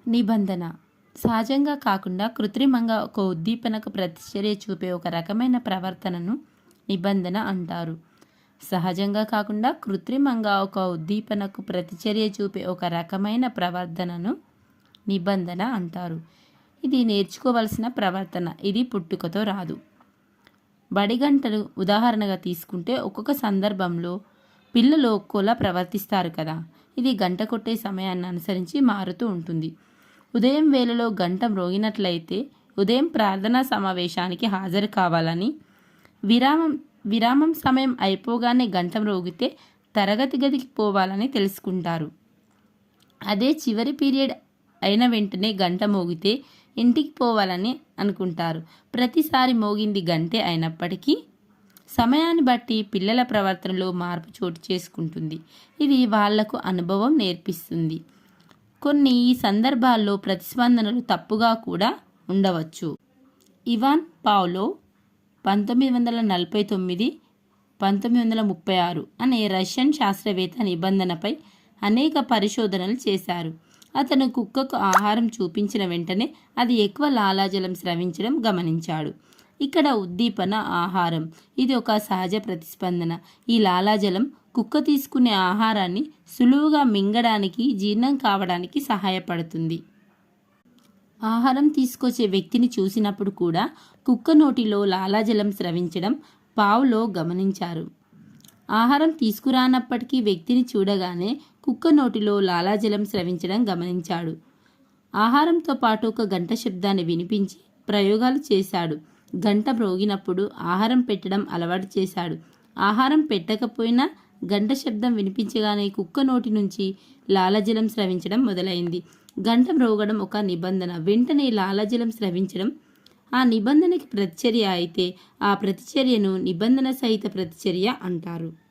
నిబంధన సహజంగా కాకుండా కృత్రిమంగా ఒక ఉద్దీపనకు ప్రతిచర్య చూపే ఒక రకమైన ప్రవర్తనను నిబంధన అంటారు. సహజంగా కాకుండా కృత్రిమంగా ఒక ఉద్దీపనకు ప్రతిచర్య చూపే ఒక రకమైన ప్రవర్తనను నిబంధన అంటారు. ఇది నేర్చుకోవలసిన ప్రవర్తన. ఇది పుట్టుకతో రాదు. బడిగంటలు ఉదాహరణగా తీసుకుంటే ఒక్కొక్క సందర్భంలో పిల్లలు ఒక్కోలా ప్రవర్తిస్తారు కదా. ఇది గంట కొట్టే సమయాన్ని అనుసరించి మారుతూ ఉంటుంది. ఉదయం వేళలో గంట మ్రోగినట్లయితే ఉదయం ప్రార్థనా సమావేశానికి హాజరు కావాలని, విరామం సమయం అయిపోగానే గంట మ్రోగితే తరగతి గదికి పోవాలని తెలుసుకుంటారు. అదే చివరి పీరియడ్ అయిన వెంటనే గంట మోగితే ఇంటికి పోవాలని అనుకుంటారు. ప్రతిసారి మోగింది గంటే అయినప్పటికీ సమయాన్ని బట్టి పిల్లల ప్రవర్తనలో మార్పు చోటు చేసుకుంటుంది. ఇది వాళ్లకు అనుభవం నేర్పిస్తుంది. కొన్ని సందర్భాల్లో ప్రతిస్పందనలు తప్పుగా కూడా ఉండవచ్చు. ఇవాన్ పావ్లో 1949-1936 అనే రష్యన్ శాస్త్రవేత్త నిబంధనపై అనేక పరిశోధనలు చేశారు. అతను కుక్కకు ఆహారం చూపించిన వెంటనే అది ఎక్కువ లాలాజలం స్రవించడం గమనించాడు. ఇక్కడ ఉద్దీపన ఆహారం. ఇది ఒక సహజ ప్రతిస్పందన. ఈ లాలాజలం కుక్క తీసుకునే ఆహారాన్ని సులువుగా మింగడానికి, జీర్ణం కావడానికి సహాయపడుతుంది. ఆహారం తీసుకొచ్చే వ్యక్తిని చూసినప్పుడు కూడా కుక్క నోటిలో లాలాజలం స్రవించడం పావ్లో గమనించారు. ఆహారం తీసుకురానప్పటికీ వ్యక్తిని చూడగానే కుక్క నోటిలో లాలాజలం స్రవించడం గమనించాడు. ఆహారంతో పాటు ఒక గంట శబ్దాన్ని వినిపించి ప్రయోగాలు చేశాడు. గంట మ్రోగినప్పుడు ఆహారం పెట్టడం అలవాటు చేశాడు. ఆహారం పెట్టకపోయినా గంట శబ్దం వినిపించగానే కుక్క నోటి నుంచి లాలాజలం స్రవించడం మొదలైంది. గంట మ్రోగడం ఒక నిబంధన. వెంటనే లాలాజలం స్రవించడం ఆ నిబంధనకి ప్రతిచర్య అయితే ఆ ప్రతిచర్యను నిబంధన సహిత ప్రతిచర్య అంటారు.